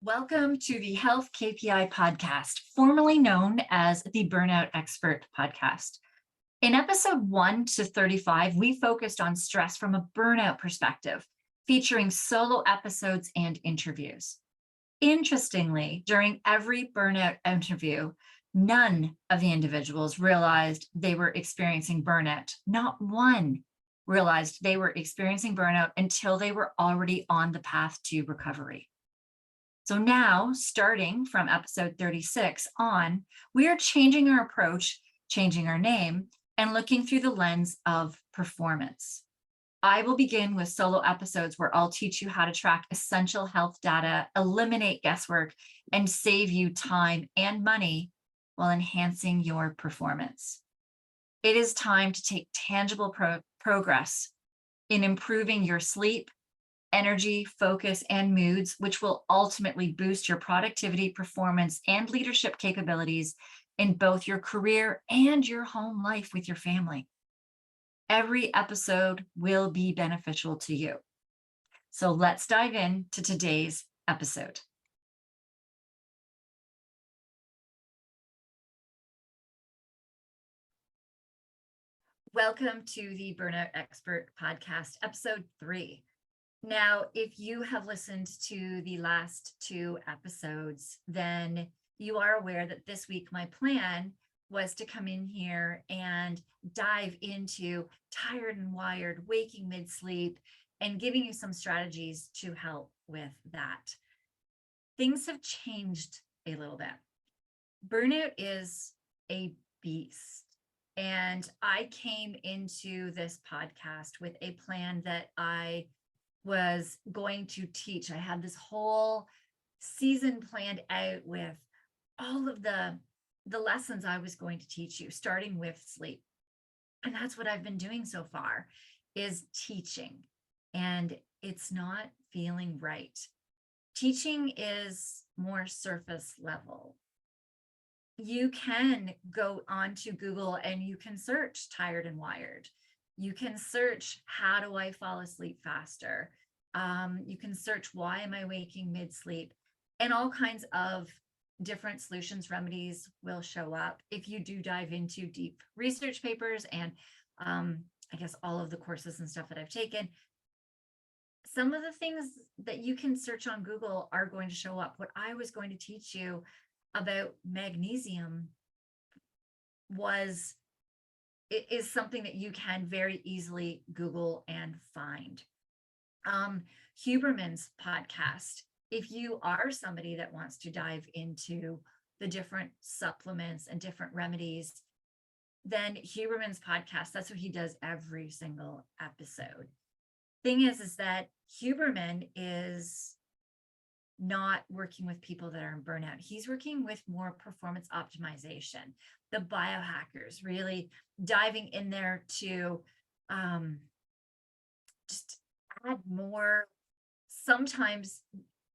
Welcome to the Health KPI podcast, formerly known as the Burnout Expert podcast. In episode 1 to 35, we focused on stress from a burnout perspective, featuring solo episodes and interviews. Interestingly, during every burnout interview, none of the individuals realized they were experiencing burnout. Not one realized they were experiencing burnout until they were already on the path to recovery. So now, starting from episode 36 on, we are changing our approach, changing our name, and looking through the lens of performance. I will begin with solo episodes where I'll teach you how to track essential health data, eliminate guesswork, and save you time and money while enhancing your performance. It is time to take tangible progress in improving your sleep, energy, focus, and moods, which will ultimately boost your productivity, performance, and leadership capabilities in both your career and your home life with your family. Every episode will be beneficial to you. So let's dive into today's episode. Welcome to the Burnout Expert podcast, episode 3. Now, if you have listened to the last 2 episodes, then you are aware that this week my plan was to come in here and dive into tired and wired, waking mid-sleep, and giving you some strategies to help with that. Things have changed a little bit. Burnout is a beast. And I came into this podcast with a plan that I was going to teach. I had this whole season planned out with all of the lessons I was going to teach you, starting with sleep. And that's what I've been doing so far, is teaching. And it's not feeling right. Teaching is more surface level. You can go onto Google and you can search tired and wired. You can search, how do I fall asleep faster? You can search, why am I waking mid-sleep? And all kinds of different solutions, remedies will show up if you do dive into deep research papers and I guess all of the courses and stuff that I've taken. Some of the things that you can search on Google are going to show up. What I was going to teach you about magnesium is something that you can very easily Google and find. Huberman's podcast. If you are somebody that wants to dive into the different supplements and different remedies, then Huberman's podcast, that's what he does every single episode. Thing is that Huberman is not working with people that are in burnout. He's working with more performance optimization, the biohackers, really diving in there to just add more. Sometimes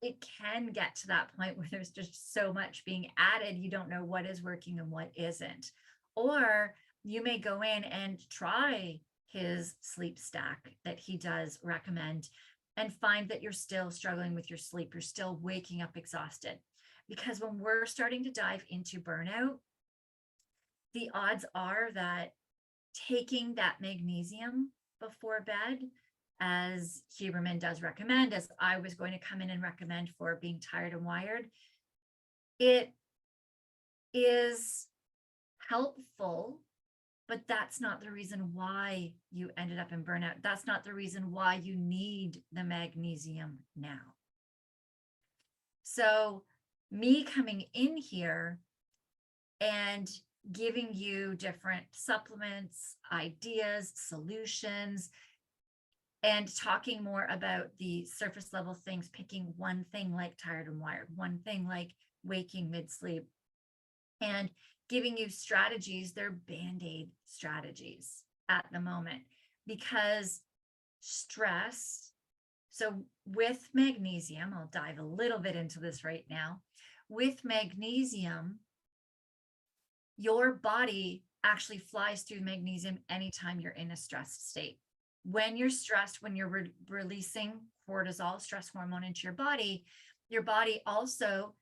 it can get to that point where there's just so much being added, you don't know what is working and what isn't. Or you may go in and try his sleep stack that he does recommend and find that you're still struggling with your sleep, you're still waking up exhausted. Because when we're starting to dive into burnout, the odds are that taking that magnesium before bed, as Huberman does recommend, as I was going to come in and recommend for being tired and wired, it is helpful, but that's not the reason why you ended up in burnout. That's not the reason why you need the magnesium now. So me coming in here and giving you different supplements, ideas, solutions, and talking more about the surface level things, picking one thing like tired and wired, one thing like waking mid-sleep, and giving you strategies. They're Band-Aid strategies at the moment, because stress. So with magnesium, I'll dive a little bit into this right now. With magnesium, your body actually flies through magnesium anytime you're in a stressed state. When you're stressed, when you're releasing cortisol, stress hormone, into your body, Your body also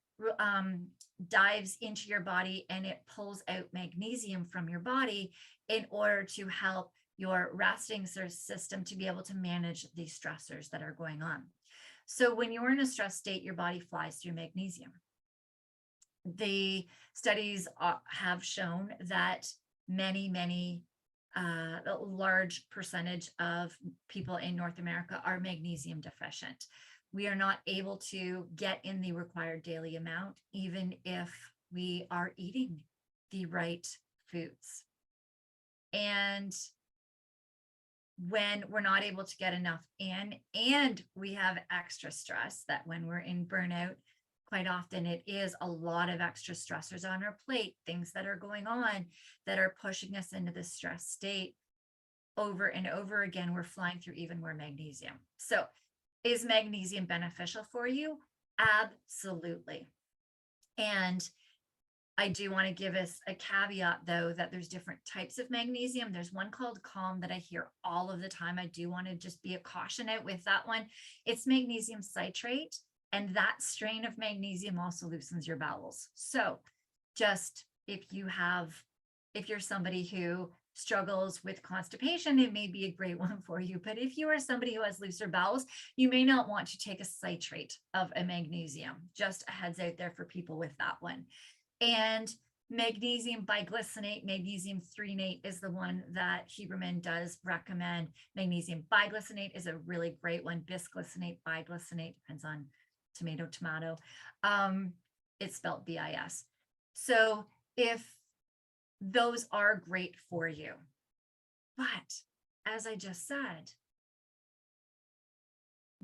dives into your body and it pulls out magnesium from your body in order to help your resting system to be able to manage these stressors that are going on. So when you're in a stress state, your body flies through magnesium. The studies have shown that many a large percentage of people in North America are magnesium deficient. We are not able to get in the required daily amount, even if we are eating the right foods. And when we're not able to get enough in, and we have extra stress, that when we're in burnout, quite often it is a lot of extra stressors on our plate, things that are going on that are pushing us into this stress state over and over again. We're flying through even more magnesium. So is magnesium beneficial for you? Absolutely. And I do want to give us a caveat, though, that there's different types of magnesium. There's one called Calm that I hear all of the time. I do want to just be a caution out with that one. It's magnesium citrate, and that strain of magnesium also loosens your bowels. So just if you're somebody who struggles with constipation, it may be a great one for you. But if you are somebody who has looser bowels, you may not want to take a citrate of a magnesium. Just a heads out there for people with that one. And magnesium biglycinate, magnesium threonate is the one that Huberman does recommend. Magnesium biglycinate is a really great one. Bisglycinate, biglycinate, depends on tomato. It's spelled BIS. So if those are great for you, but as I just said,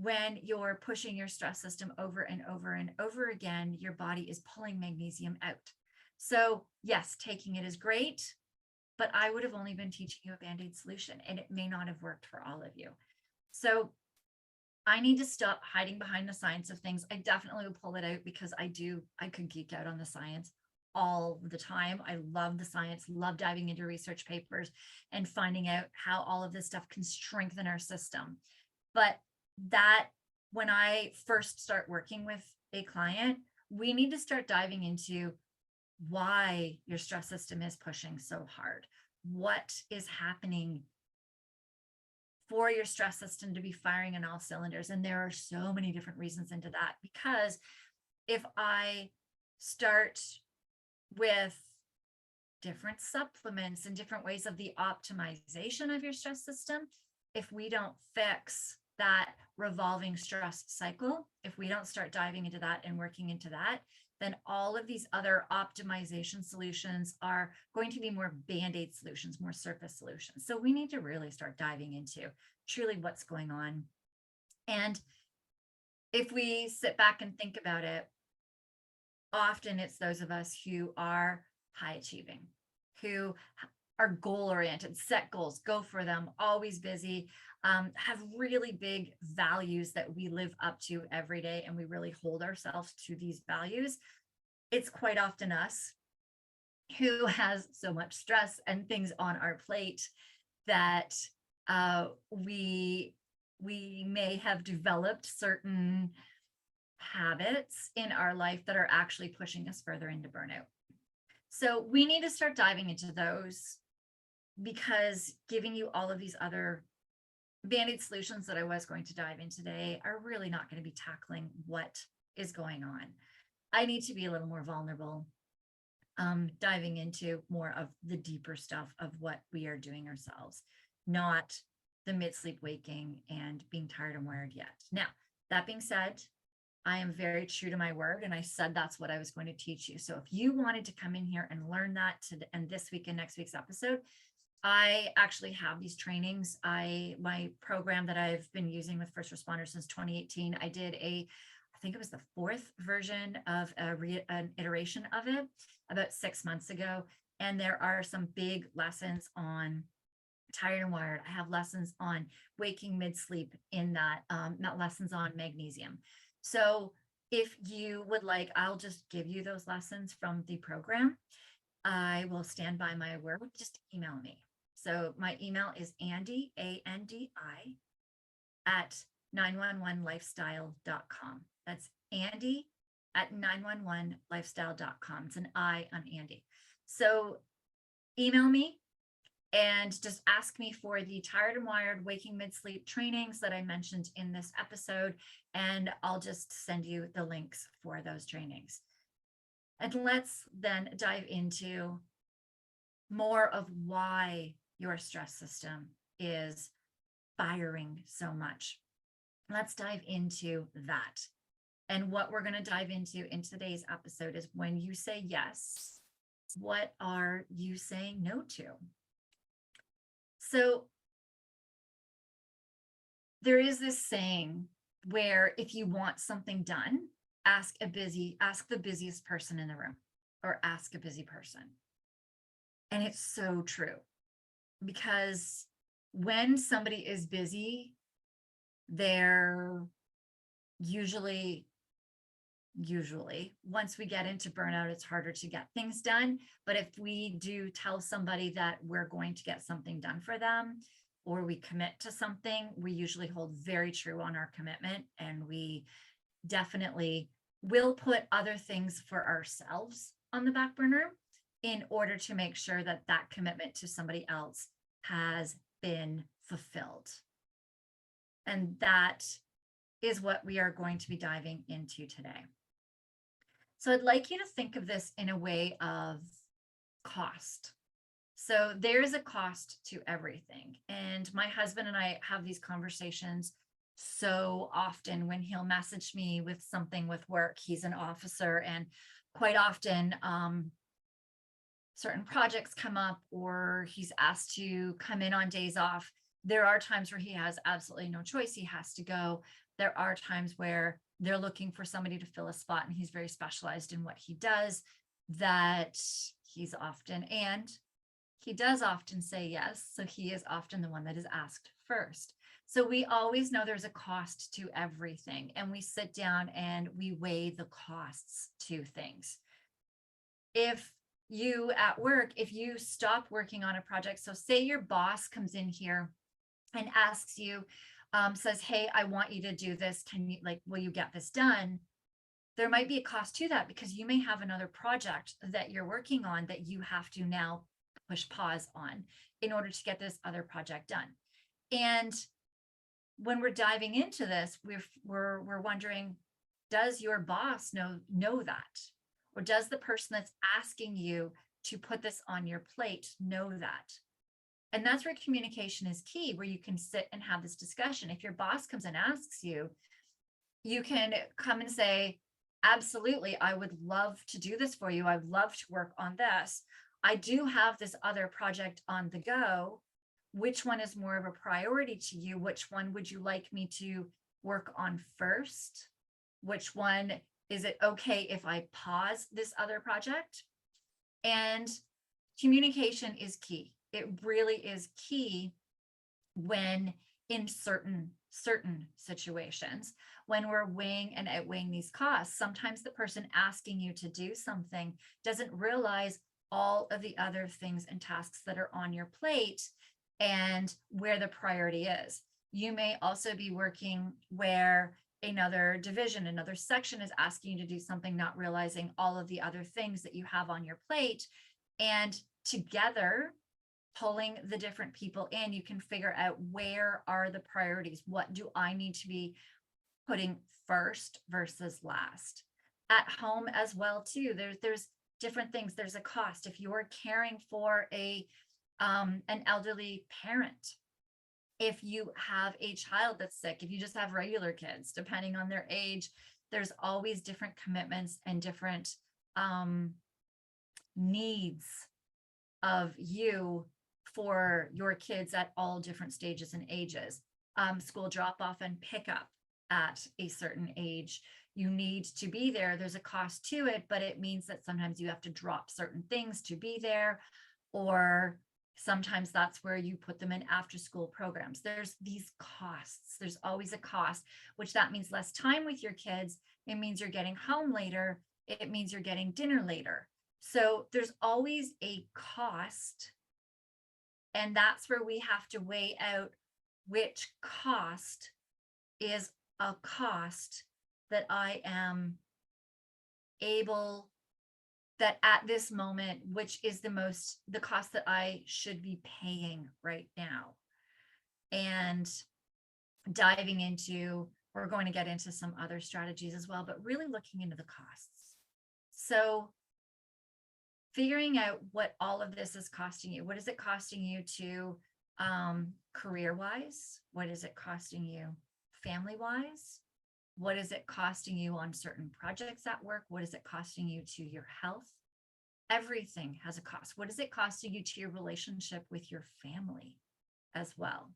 when you're pushing your stress system over and over and over again, your body is pulling magnesium out. So yes, taking it is great, but I would have only been teaching you a Band-Aid solution, and it may not have worked for all of you. So I need to stop hiding behind the science of things. I definitely will pull it out because I could geek out on the science all the time. I love the science, love diving into research papers and finding out how all of this stuff can strengthen our system. But that when I first start working with a client, we need to start diving into why your stress system is pushing so hard. What is happening for your stress system to be firing on all cylinders? And there are so many different reasons into that, because if I start with different supplements and different ways of the optimization of your stress system, if we don't fix that revolving stress cycle, if we don't start diving into that and working into that, then all of these other optimization solutions are going to be more Band-Aid solutions, more surface solutions. So we need to really start diving into truly what's going on. And if we sit back and think about it, often it's those of us who are high achieving, who are goal oriented, set goals, go for them, always busy, have really big values that we live up to every day, and we really hold ourselves to these values. It's quite often us who has so much stress and things on our plate that we may have developed certain habits in our life that are actually pushing us further into burnout. So we need to start diving into those, because giving you all of these other Band-Aid solutions that I was going to dive in today are really not going to be tackling what is going on. I need to be a little more vulnerable, diving into more of the deeper stuff of what we are doing ourselves, not the mid-sleep waking and being tired and wired yet. Now, that being said, I am very true to my word, and I said that's what I was going to teach you. So if you wanted to come in here and learn that and this week and next week's episode, I actually have these trainings. My program that I've been using with first responders since 2018, I did I think it was the 4th version of an iteration of it about 6 months ago. And there are some big lessons on tired and wired. I have lessons on waking mid-sleep in that, not lessons on magnesium. So if you would like, I'll just give you those lessons from the program. I will stand by my word. Just email me. So my email is Andi, ANDI, at 911lifestyle.com. That's Andy at 911lifestyle.com. It's an I on Andy. So email me and just ask me for the Tired and Wired Waking Mid-Sleep trainings that I mentioned in this episode, and I'll just send you the links for those trainings. And let's then dive into more of why your stress system is firing so much. Let's dive into that. And what we're going to dive into in today's episode is, when you say yes, what are you saying no to? So there is this saying where if you want something done, ask the busiest person in the room, or ask a busy person. And it's so true, because when somebody is busy, they're usually, once we get into burnout, it's harder to get things done. But if we do tell somebody that we're going to get something done for them, or we commit to something, we usually hold very true on our commitment, and we definitely will put other things for ourselves on the back burner in order to make sure that that commitment to somebody else has been fulfilled. And that is what we are going to be diving into today. So I'd like you to think of this in a way of cost. So there's a cost to everything. And my husband and I have these conversations so often when he'll message me with something with work. He's an officer, and quite often certain projects come up, or he's asked to come in on days off. There are times where he has absolutely no choice. He has to go. There are times where they're looking for somebody to fill a spot, and he's very specialized in what he does, that he does often say yes. So he is often the one that is asked first. So we always know there's a cost to everything, and we sit down and we weigh the costs to things. If you at work, if you stop working on a project, so say your boss comes in here and asks you, says, hey, I want you to do this. Will you get this done? There might be a cost to that, because you may have another project that you're working on that you have to now push pause on in order to get this other project done. And when we're diving into this, we're wondering, does your boss know that? Or does the person that's asking you to put this on your plate know that? And that's where communication is key, where you can sit and have this discussion. If your boss comes and asks you, you can come and say, absolutely, I would love to do this for you. I'd love to work on this. I do have this other project on the go. Which one is more of a priority to you? Which one would you like me to work on first? Which one, is it okay if I pause this other project? And communication is key. It really is key when in certain situations, when we're weighing and outweighing these costs. Sometimes the person asking you to do something doesn't realize all of the other things and tasks that are on your plate and where the priority is. You may also be working where another division, another section is asking you to do something, not realizing all of the other things that you have on your plate. And together, pulling the different people in, you can figure out, where are the priorities? What do I need to be putting first versus last? At home as well too, there's different things. There's a cost. If you're caring for an elderly parent, if you have a child that's sick, if you just have regular kids, depending on their age, there's always different commitments and different needs of you for your kids at all different stages and ages. School drop off and pickup at a certain age, you need to be there. There's a cost to it, but it means that sometimes you have to drop certain things to be there, or sometimes that's where you put them in after school programs. There's these costs. There's always a cost, which that means less time with your kids. It means you're getting home later. It means you're getting dinner later. So there's always a cost. And that's where we have to weigh out which cost is a cost that I am able, that at this moment, which is the cost that I should be paying right now? And diving into, we're going to get into some other strategies as well, but really looking into the costs. So figuring out what all of this is costing you. What is it costing you to career wise? What is it costing you family wise? What is it costing you on certain projects at work? What is it costing you to your health? Everything has a cost. What is it costing you to your relationship with your family as well?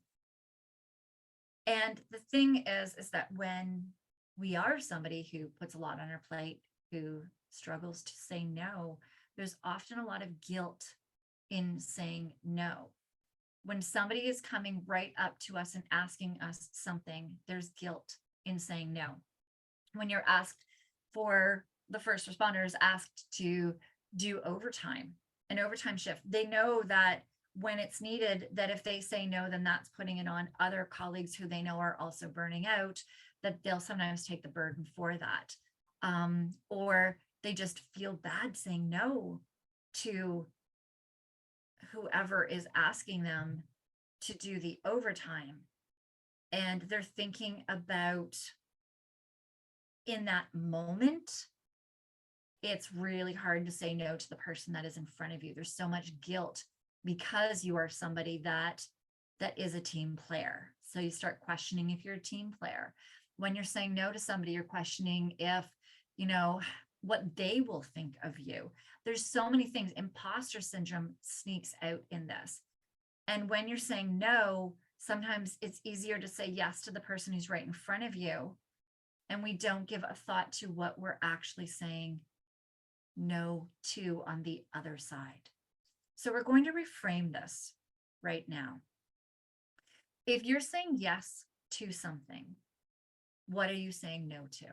And the thing is that when we are somebody who puts a lot on our plate, who struggles to say no, there's often a lot of guilt in saying no. When somebody is coming right up to us and asking us something, there's guilt in saying no. When you're asked, for the first responders asked to do overtime, an overtime shift, they know that when it's needed, that if they say no, then that's putting it on other colleagues who they know are also burning out, that they'll sometimes take the burden for that. Or they just feel bad saying no to whoever is asking them to do the overtime. And they're thinking about, in that moment, it's really hard to say no to the person that is in front of you. There's so much guilt because you are somebody that is a team player. So you start questioning if you're a team player. When you're saying no to somebody, you're questioning if, what they will think of you. There's so many things. Imposter syndrome sneaks out in this. And when you're saying no, sometimes it's easier to say yes to the person who's right in front of you. And we don't give a thought to what we're actually saying no to on the other side. So we're going to reframe this right now. If you're saying yes to something, what are you saying no to?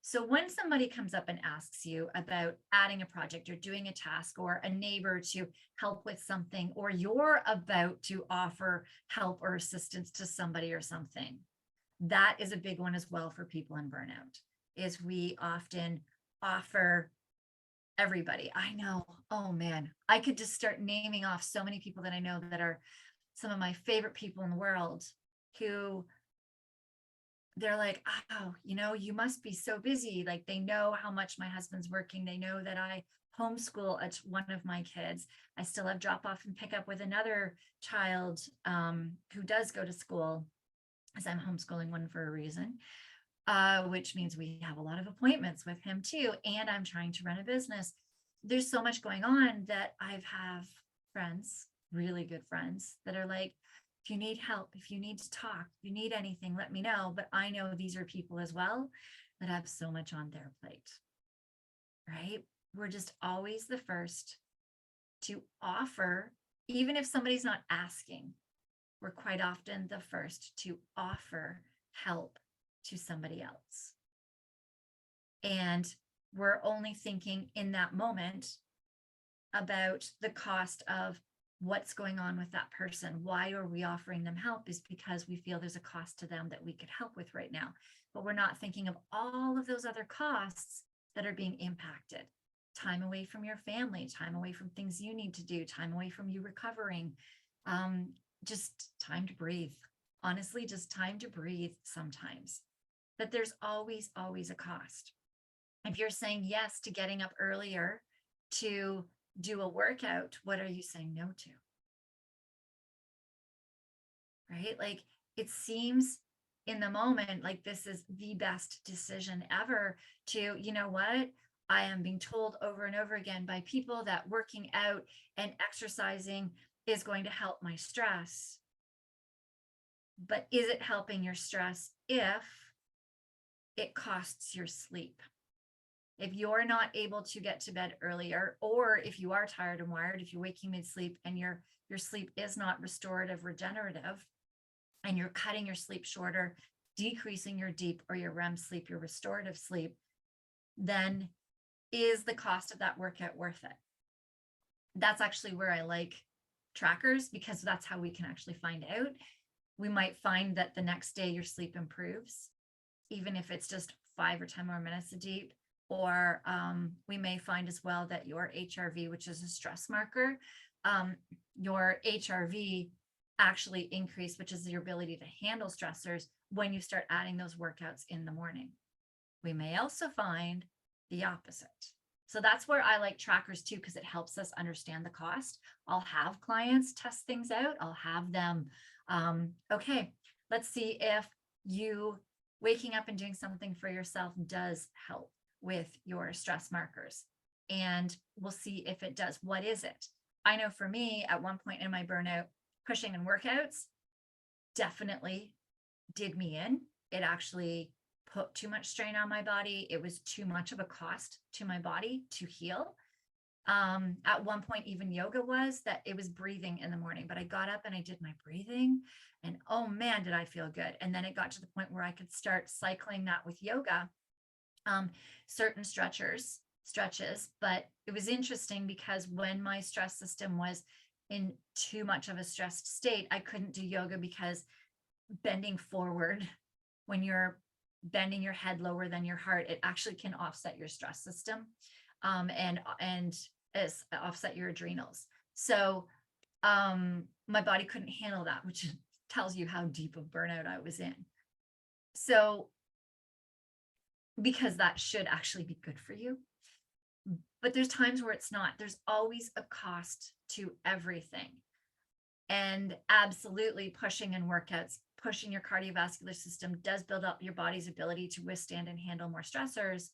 So when somebody comes up and asks you about adding a project or doing a task, or a neighbor to help with something, or you're about to offer help or assistance to somebody or something, that is a big one as well for people in burnout, is we often offer everybody. I know, oh man, I could just start naming off so many people that I know that are some of my favorite people in the world, who they're like, oh, you must be so busy. Like, they know how much my husband's working. They know that I homeschool one of my kids. I still have drop off and pick up with another child who does go to school, as I'm homeschooling one for a reason, which means we have a lot of appointments with him too. And I'm trying to run a business. There's so much going on that I have friends, really good friends, that are like, if you need help, if you need to talk, if you need anything, let me know. But I know these are people as well that have so much on their plate, right? We're just always the first to offer, even if somebody's not asking, we're quite often the first to offer help to somebody else. And we're only thinking in that moment about the cost of what's going on with that person. Why are we offering them help? Is because we feel there's a cost to them that we could help with right now. But we're not thinking of all of those other costs that are being impacted. Time away from your family, time away from things you need to do, time away from you recovering, just time to breathe. Honestly, just time to breathe sometimes. That there's always, always a cost. If you're saying yes to getting up earlier to do a workout, what are you saying no to? Right? Like, it seems in the moment like this is the best decision ever to, what? I am being told over and over again by people that working out and exercising is going to help my stress. But is it helping your stress if it costs your sleep? If you're not able to get to bed earlier, or if you are tired and wired, if you're waking mid-sleep and your sleep is not restorative, regenerative, and you're cutting your sleep shorter, decreasing your deep or your REM sleep, your restorative sleep, then is the cost of that workout worth it? That's actually where I like trackers, because that's how we can actually find out. We might find that the next day your sleep improves. even if it's just 5 or 10 more minutes a deep. Or we may find as well that your HRV, which is a stress marker, your HRV actually increase, which is your ability to handle stressors when you start adding those workouts in the morning. We may also find the opposite. So that's where I like trackers too, because it helps us understand the cost. I'll have clients test things out. I'll have them, okay, let's see if you waking up and doing something for yourself does help with your stress markers. And we'll see if it does. What is it? I know for me, at one point in my burnout, pushing and workouts definitely did me in. It actually put too much strain on my body. It was too much of a cost to my body to heal. At one point, even yoga was that it was breathing in the morning, but I got up and I did my breathing and oh man, did I feel good. And then it got to the point where I could start cycling that with yoga, certain stretches, but it was interesting because when my stress system was in too much of a stressed state, I couldn't do yoga because bending forward, when you're bending your head lower than your heart, it actually can offset your stress system, and offset your adrenals. So my body couldn't handle that, which tells you how deep of burnout I was in. So because that should actually be good for you, but there's times where it's not. There's always a cost to everything. And absolutely pushing and workouts, pushing your cardiovascular system does build up your body's ability to withstand and handle more stressors,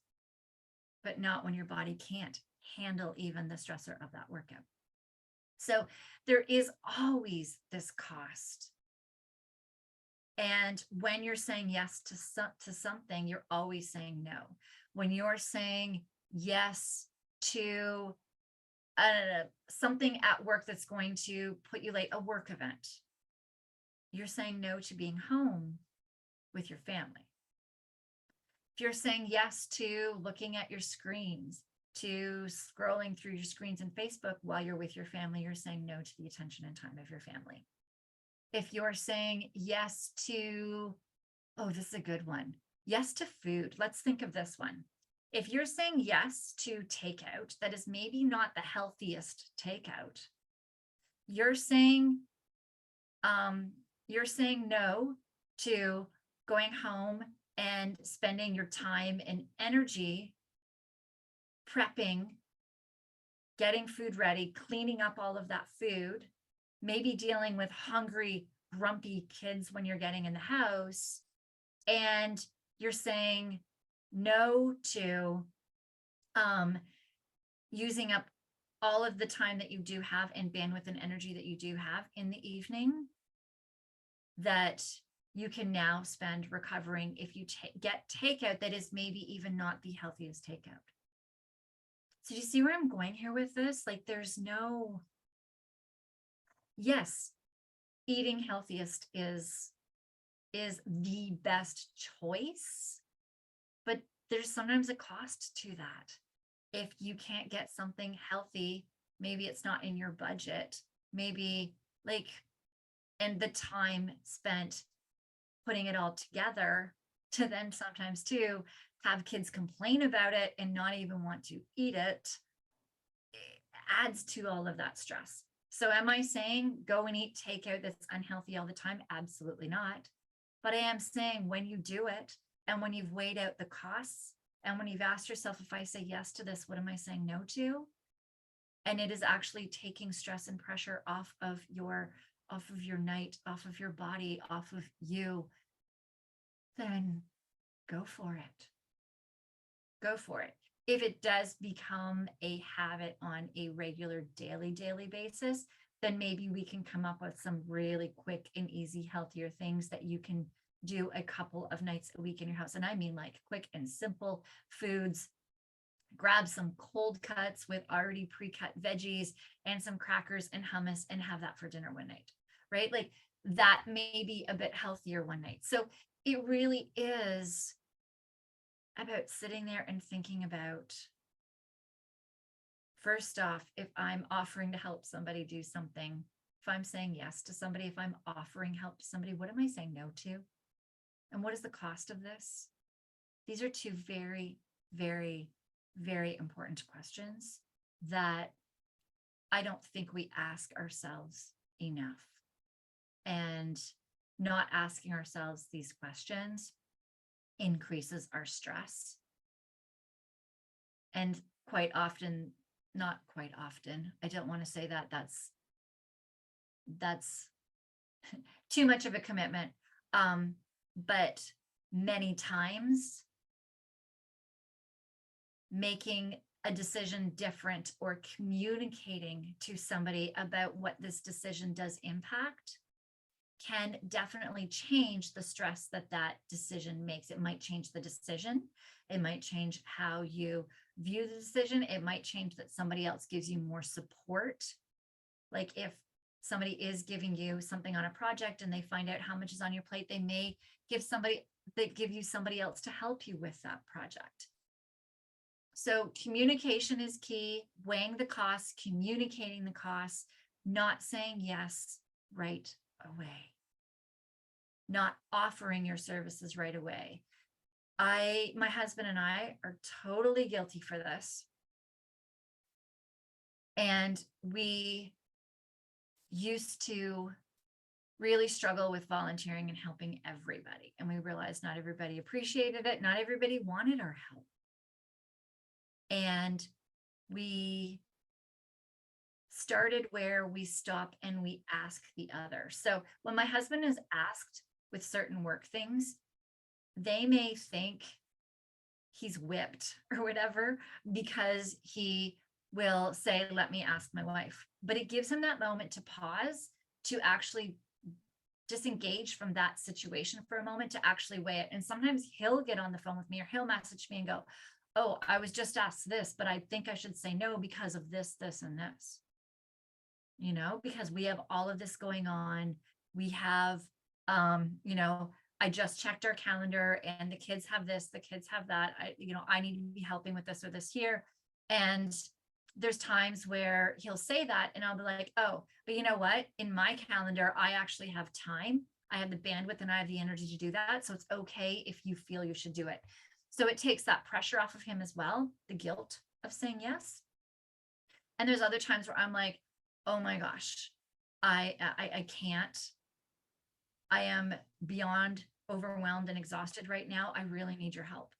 but not when your body can't handle even the stressor of that workout. So there is always this cost. And when you're saying yes to something, you're always saying no. When you're saying yes to something at work that's going to put you late, a work event, you're saying no to being home with your family. If you're saying yes to looking at your screens, to scrolling through your screens in Facebook while you're with your family, you're saying no to the attention and time of your family. If you're saying yes to, oh, this is a good one. Yes to food. Let's think of this one. If you're saying yes to takeout, that is maybe not the healthiest takeout. You're saying no to going home and spending your time and energy prepping, getting food ready, cleaning up all of that food, maybe dealing with hungry, grumpy kids when you're getting in the house, and you're saying no to using up all of the time that you do have and bandwidth and energy that you do have in the evening that you can now spend recovering if you get takeout that is maybe even not the healthiest takeout. So do you see where I'm going here with this? Like there's no, yes, eating healthiest is the best choice, but there's sometimes a cost to that. If you can't get something healthy, maybe it's not in your budget, maybe like, and the time spent putting it all together to then sometimes too have kids complain about it and not even want to eat it, adds to all of that stress. So am I saying go and eat takeout that's unhealthy all the time? Absolutely not. But I am saying when you do it and when you've weighed out the costs and when you've asked yourself, if I say yes to this, what am I saying no to? And it is actually taking stress and pressure off of your night, off of your body, off of you, then go for it. Go for it. If it does become a habit on a regular daily basis, then maybe we can come up with some really quick and easy, healthier things that you can do a couple of nights a week in your house. And I mean like quick and simple foods. Grab some cold cuts with already pre-cut veggies and some crackers and hummus and have that for dinner one night, right? Like that may be a bit healthier one night. So it really is about sitting there and thinking about, first off, if I'm offering to help somebody do something, if I'm saying yes to somebody, if I'm offering help to somebody, what am I saying no to? And what is the cost of this? These are two very, very, very important questions that I don't think we ask ourselves enough. And not asking ourselves these questions increases our stress. And quite often, not quite often, I don't want to say that that's too much of a commitment. But many times making a decision different or communicating to somebody about what this decision does impact can definitely change the stress that that decision makes. It might change the decision. It might change how you view the decision. It might change that somebody else gives you more support. Like if somebody is giving you something on a project and they find out how much is on your plate, they may give you somebody else to help you with that project. So communication is key, weighing the costs, communicating the costs, not saying yes right away, not offering your services right away. My husband and I are totally guilty for this. And we used to really struggle with volunteering and helping everybody. And we realized not everybody appreciated it. Not everybody wanted our help. And we started where we stop and we ask the other. So when my husband is asked with certain work things, they may think he's whipped or whatever, because he will say, let me ask my wife. But it gives him that moment to pause, to actually disengage from that situation for a moment, to actually weigh it. And sometimes he'll get on the phone with me or he'll message me and go, oh, I was just asked this, but I think I should say no because of this, this, and this. You know, because we have all of this going on. We have, I just checked our calendar and the kids have this, the kids have that. I need to be helping with this or this here. And there's times where he'll say that and I'll be like, oh, but you know what? In my calendar, I actually have time. I have the bandwidth and I have the energy to do that. So it's okay if you feel you should do it. So it takes that pressure off of him as well, the guilt of saying yes. And there's other times where I'm like, oh my gosh, I can't. I am beyond overwhelmed and exhausted right now. I really need your help.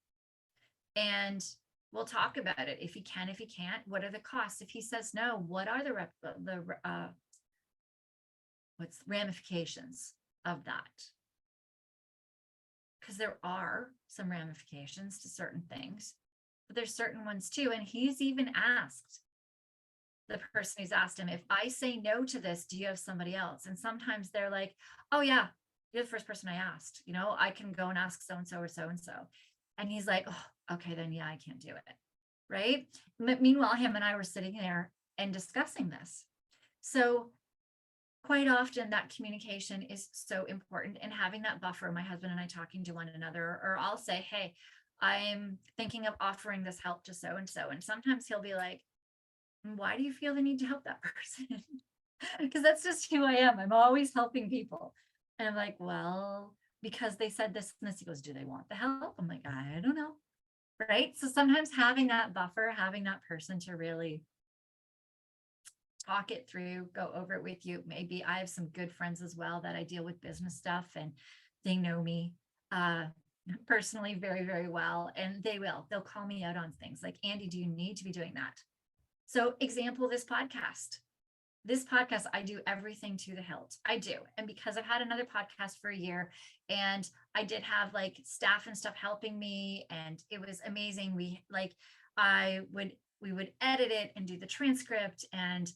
And we'll talk about it. If he can, if he can't, what are the costs? If he says no, what are the ramifications of that? Because there are some ramifications to certain things, but there's certain ones too. And he's even asked the person who's asked him, if I say no to this, do you have somebody else? And sometimes they're like, oh yeah, you're the first person I asked, I can go and ask so-and-so or so-and-so. And he's like, oh, okay, then yeah, I can't do it. Right. Meanwhile, him and I were sitting there and discussing this. So quite often that communication is so important, and having that buffer, my husband and I talking to one another, or I'll say, hey, I'm thinking of offering this help to so-and-so. And sometimes he'll be like, why do you feel the need to help that person? Because that's just who I am. I'm always helping people. And I'm like, well, because they said this and this. He goes, do they want the help? I'm like, I don't know. Right. So sometimes having that buffer, having that person to really talk it through, go over it with you. Maybe I have some good friends as well that I deal with business stuff, and they know me personally very, very well. And they'll call me out on things like, Andy, do you need to be doing that? So example, this podcast, I do everything to the hilt. I do. And because I've had another podcast for a year, and I did have like staff and stuff helping me, and it was amazing. We would edit it and do the transcript and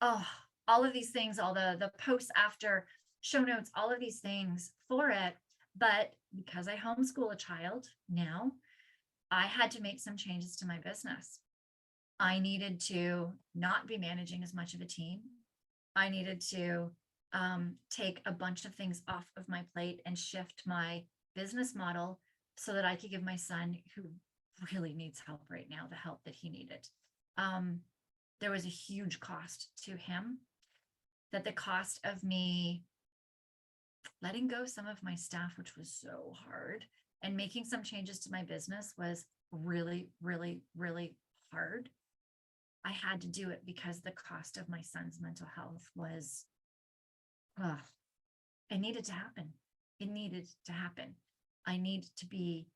all of these things, all the posts after, show notes, all of these things for it. But because I homeschool a child now, I had to make some changes to my business. I needed to not be managing as much of a team. I needed to take a bunch of things off of my plate and shift my business model so that I could give my son, who really needs help right now, the help that he needed. There was a huge cost to him, that the cost of me letting go some of my staff, which was so hard, And making some changes to my business was really, really, really hard. I had to do it because the cost of my son's mental health was, it needed to happen. It needed to happen. I need to be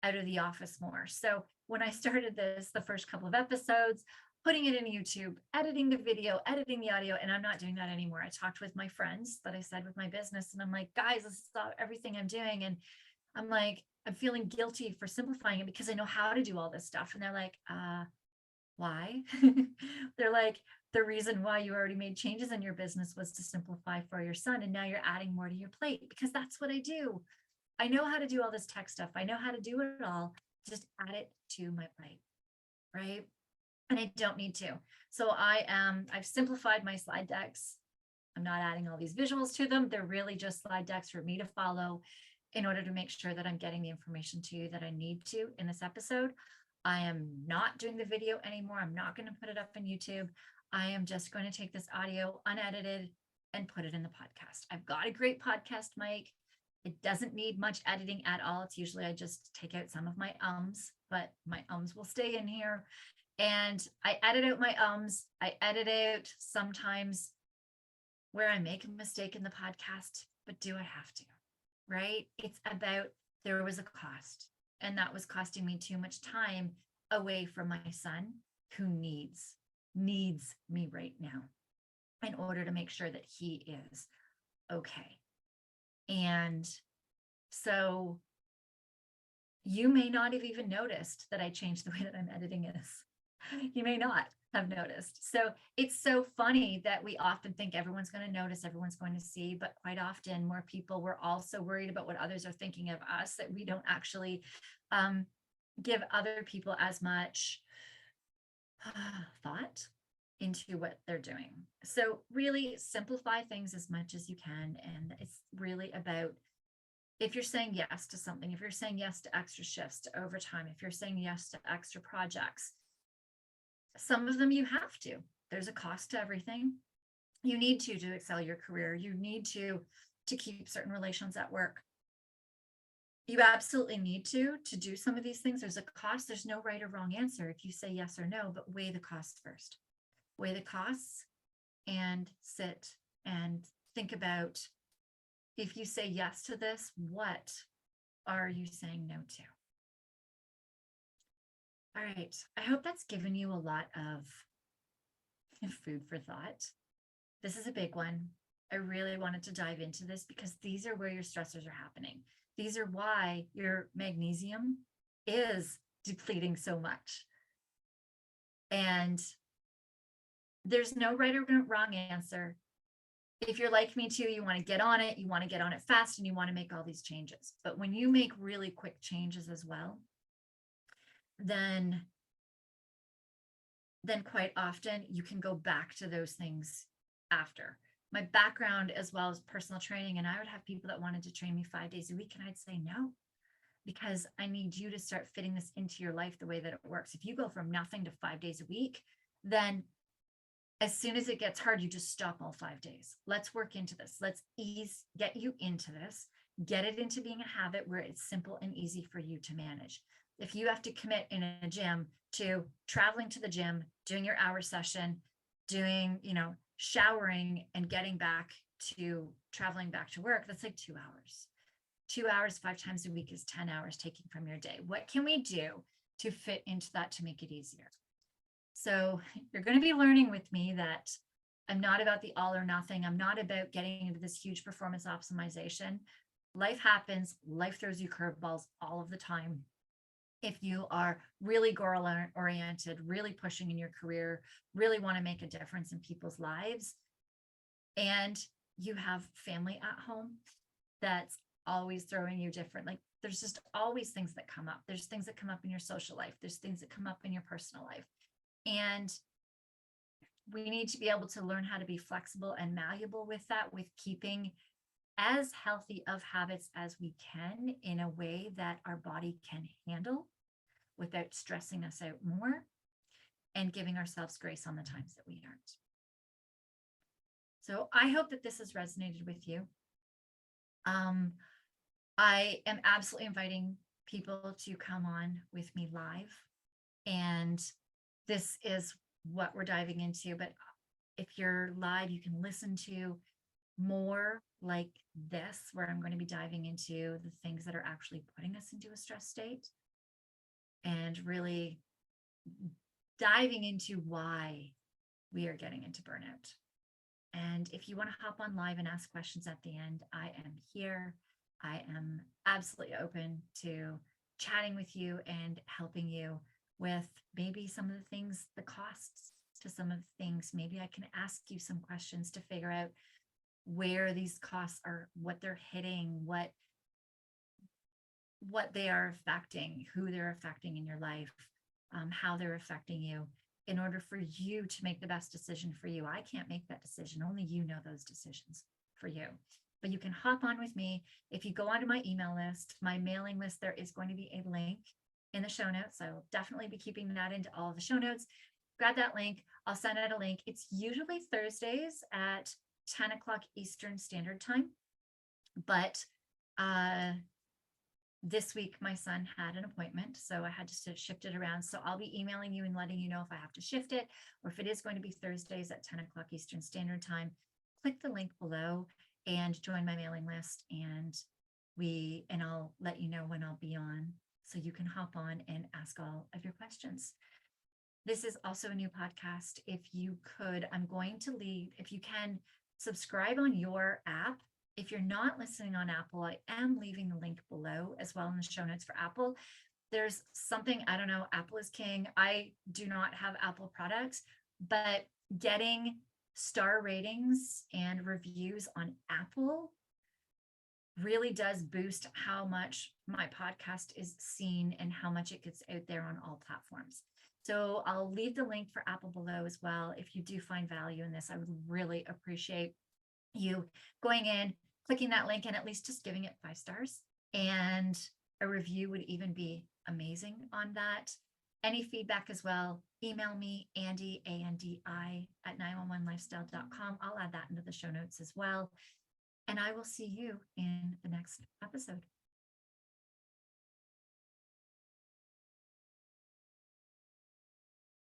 out of the office more. So when I started this, the first couple of episodes, putting it in YouTube, editing the video, editing the audio, and I'm not doing that anymore. I talked with my friends that I said with my business, and I'm like, guys, this is everything I'm doing. And I'm like, I'm feeling guilty for simplifying it because I know how to do all this stuff. And they're like, why? They're like, the reason why you already made changes in your business was to simplify for your son. And now you're adding more to your plate because that's what I do. I know how to do all this tech stuff. I know how to do it all. Just add it to my plate, right? And I don't need to. So I've simplified my slide decks. I'm not adding all these visuals to them. They're really just slide decks for me to follow in order to make sure that I'm getting the information to you that I need to in this episode. I am not doing the video anymore. I'm not going to put it up on YouTube. I am just going to take this audio unedited and put it in the podcast. I've got a great podcast mic. It doesn't need much editing at all. It's usually I just take out some of my ums, but my ums will stay in here. And I edit out my ums. I edit out sometimes where I make a mistake in the podcast, but do I have to? Right? It's about, there was a cost, and that was costing me too much time away from my son who needs me right now in order to make sure that he is okay. And so you may not have even noticed that I changed the way that I'm editing this. You may not have noticed. So it's so funny that we often think everyone's going to notice, everyone's going to see, but quite often more people, we're also worried about what others are thinking of us, that we don't actually give other people as much thought into what they're doing. So really simplify things as much as you can. And it's really about, if you're saying yes to something, if you're saying yes to extra shifts, to overtime, if you're saying yes to extra projects, some of them you have to. There's a cost to everything. You need to excel your career. You need to keep certain relations at work. You absolutely need to do some of these things. There's a cost. There's no right or wrong answer if you say yes or no, but weigh the costs first. Weigh the costs and sit and think about, if you say yes to this, what are you saying no to? All right. I hope that's given you a lot of food for thought. This is a big one. I really wanted to dive into this because these are where your stressors are happening. These are why your magnesium is depleting so much. And there's no right or wrong answer. If you're like me too, you want to get on it, you want to get on it fast, and you want to make all these changes. But when you make really quick changes as well, then quite often you can go back to those things after. My background as well as personal training, and I would have people that wanted to train me 5 days a week, and I'd say no, because I need you to start fitting this into your life the way that it works. If you go from nothing to 5 days a week, then as soon as it gets hard, you just stop all 5 days. Let's work into this. Let's get you into this, get it into being a habit where it's simple and easy for you to manage. If you have to commit in a gym to traveling to the gym, doing your hour session, doing, showering and getting back to traveling back to work, that's like 2 hours. 2 hours, 5 times a week is 10 hours taken from your day. What can we do to fit into that to make it easier? So you're going to be learning with me that I'm not about the all or nothing. I'm not about getting into this huge performance optimization. Life happens. Life throws you curveballs all of the time. If you are really goal oriented, really pushing in your career, really want to make a difference in people's lives, and you have family at home that's always throwing you different, like there's just always things that come up. There's things that come up in your social life. There's things that come up in your personal life. And we need to be able to learn how to be flexible and malleable with that, with keeping as healthy of habits as we can in a way that our body can handle without stressing us out more, and giving ourselves grace on the times that we aren't. So I hope that this has resonated with you. I am absolutely inviting people to come on with me live. And this is what we're diving into. But if you're live, you can listen to more like this, where I'm going to be diving into the things that are actually putting us into a stress state and really diving into why we are getting into burnout. And if you want to hop on live and ask questions at the end, I am here. I am absolutely open to chatting with you and helping you with maybe some of the things, the costs to some of the things. Maybe I can ask you some questions to figure out where these costs are, what they're hitting, what they are affecting, who they're affecting in your life, how they're affecting you, in order for you to make the best decision for you. I can't make that decision. Only you know those decisions for you. But you can hop on with me. If you go onto my email list, my mailing list, there is going to be a link in the show notes. I will definitely be keeping that into all of the show notes. Grab that link. I'll send out a link. It's usually Thursdays at 10 o'clock Eastern Standard Time. But this week my son had an appointment, so I had to shift it around. So I'll be emailing you and letting you know if I have to shift it, or if it is going to be Thursdays at 10 o'clock Eastern Standard Time. Click the link below and join my mailing list, and I'll let you know when I'll be on, so you can hop on and ask all of your questions. This is also a new podcast. If you could, I'm going to leave, if you can, subscribe on your app. If you're not listening on Apple, I am leaving the link below as well in the show notes for Apple. There's something, I don't know, Apple is king. I do not have Apple products, but getting star ratings and reviews on Apple really does boost how much my podcast is seen and how much it gets out there on all platforms. So I'll leave the link for Apple below as well. If you do find value in this, I would really appreciate you going in, clicking that link, and at least just giving it 5 stars. And a review would even be amazing on that. Any feedback as well, email me, Andi, ANDI, at 911lifestyle.com. I'll add that into the show notes as well. And I will see you in the next episode.